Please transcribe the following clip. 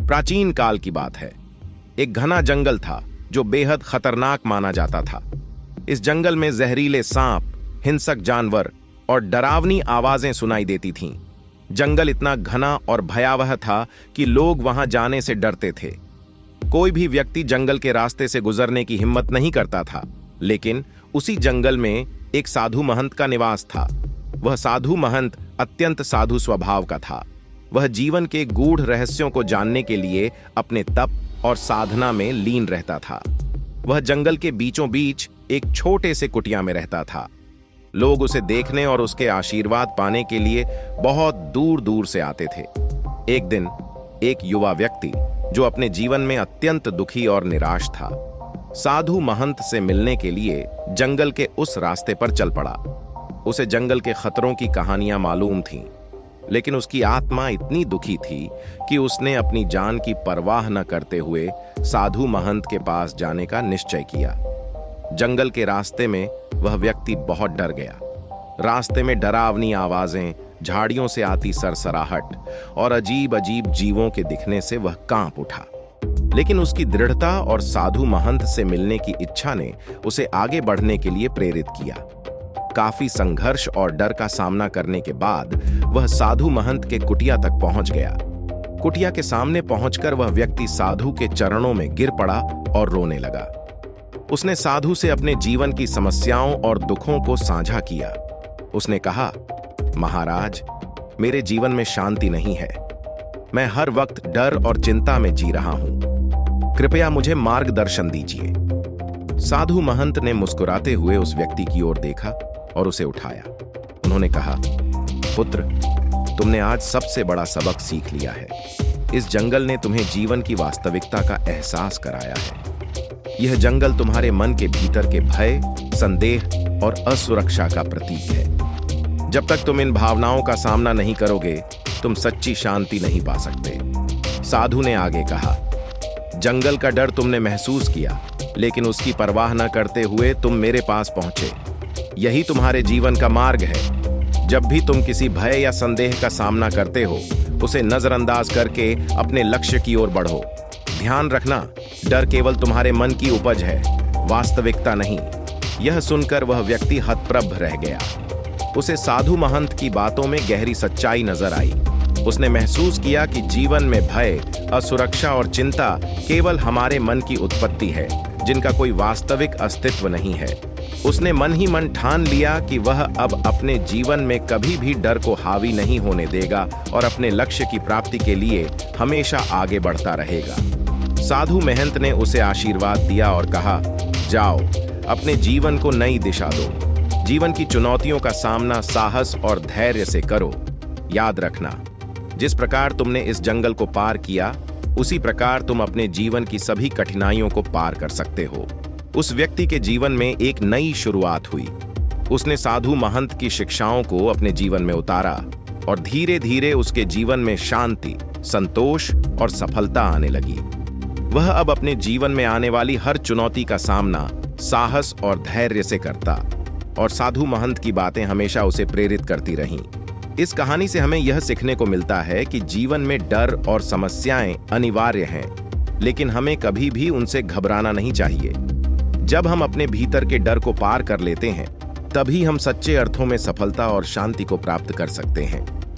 प्राचीन काल की बात है। एक घना जंगल था जो बेहद खतरनाक माना जाता था। इस जंगल में जहरीले सांप, हिंसक जानवर और डरावनी आवाजें सुनाई देती थीं। जंगल इतना घना और भयावह था कि लोग वहां जाने से डरते थे। कोई भी व्यक्ति जंगल के रास्ते से गुजरने की हिम्मत नहीं करता था। लेकिन उसी जंगल में एक साधु महंत का निवास था। वह साधु महंत अत्यंत साधु स्वभाव का था। वह जीवन के गूढ़ रहस्यों को जानने के लिए अपने तप और साधना में लीन रहता था। वह जंगल के बीचों बीच एक छोटे से कुटिया में रहता था। लोग उसे देखने और उसके आशीर्वाद पाने के लिए बहुत दूर दूर से आते थे। एक दिन एक युवा व्यक्ति जो अपने जीवन में अत्यंत दुखी और निराश था, साधु महंत से मिलने के लिए जंगल के उस रास्ते पर चल पड़ा। उसे जंगल के खतरों की कहानियां मालूम थीं, लेकिन उसकी आत्मा इतनी दुखी थी कि उसने अपनी जान की परवाह न करते हुए साधु महंत के पास जाने का निश्चय किया। जंगल के रास्ते में वह व्यक्ति बहुत डर गया। रास्ते में डरावनी आवाजें, झाड़ियों से आती सरसराहट और अजीब अजीब जीवों के दिखने से वह कांप उठा। लेकिन उसकी दृढ़ता और साधु महंत से मिलने की इच्छा ने उसे आगे बढ़ने के लिए प्रेरित किया। काफी संघर्ष और डर का सामना करने के बाद वह साधु महंत के कुटिया तक पहुंच गया। कुटिया के सामने पहुंचकर वह व्यक्ति साधु के चरणों में गिर पड़ा और रोने लगा। उसने साधु से अपने जीवन की समस्याओं और दुखों को साझा किया। उसने कहा, महाराज, मेरे जीवन में शांति नहीं है। मैं हर वक्त डर और चिंता में जी रहा हूं। कृपया मुझे मार्गदर्शन दीजिए। साधु महंत ने मुस्कुराते हुए उस व्यक्ति की ओर देखा और उसे उठाया। उन्होंने कहा, पुत्र, तुमने आज सबसे बड़ा सबक सीख लिया है। इस जंगल ने तुम्हें जीवन की वास्तविकता का एहसास कराया है। यह जंगल तुम्हारे मन के भीतर के भय, संदेह और असुरक्षा का प्रतीक है। जब तक तुम इन भावनाओं का सामना नहीं करोगे, तुम सच्ची शांति नहीं पा सकते। साधु ने आगे कहा, जंगल का डर तुमने महसूस किया, लेकिन उसकी परवाह न करते हुए तुम मेरे पास पहुंचे। यही तुम्हारे जीवन का मार्ग है। जब भी तुम किसी भय या संदेह का सामना करते हो, उसे नजरअंदाज करके अपने लक्ष्य की ओर बढ़ो। ध्यान रखना, डर केवल तुम्हारे मन की उपज है, वास्तविकता नहीं। यह सुनकर वह व्यक्ति हतप्रभ रह गया। उसे साधु महंत की बातों में गहरी सच्चाई नजर आई। उसने महसूस किया कि जीवन में भय, असुरक्षा और चिंता केवल हमारे मन की उत्पत्ति है, जिनका कोई वास्तविक अस्तित्व नहीं है। उसने मन ही मन ठान लिया कि वह अब अपने जीवन में कभी भी डर को हावी नहीं होने देगा और अपने लक्ष्य की प्राप्ति के लिए हमेशा आगे बढ़ता रहेगा। साधु महंत ने उसे आशीर्वाद दिया और कहा, जाओ, अपने जीवन को नई दिशा दो। जीवन की चुनौतियों का सामना साहस और धैर्य से करो। याद रखना, जिस प्रकार तुमने इस जंगल को पार किया, उसी प्रकार तुम अपने जीवन की सभी कठिनाइयों को पार कर सकते हो। उस व्यक्ति के जीवन में एक नई शुरुआत हुई। उसने साधु महंत की शिक्षाओं को अपने जीवन में उतारा और धीरे धीरे उसके जीवन में शांति, संतोष और सफलता आने लगी। वह अब अपने जीवन में आने वाली हर चुनौती का सामना साहस और धैर्य से करता, और साधु महंत की बातें हमेशा उसे प्रेरित करती रहीं। इस कहानी से हमें यह सीखने को मिलता है कि जीवन में डर और समस्याएं अनिवार्य हैं, लेकिन हमें कभी भी उनसे घबराना नहीं चाहिए। जब हम अपने भीतर के डर को पार कर लेते हैं, तभी हम सच्चे अर्थों में सफलता और शांति को प्राप्त कर सकते हैं।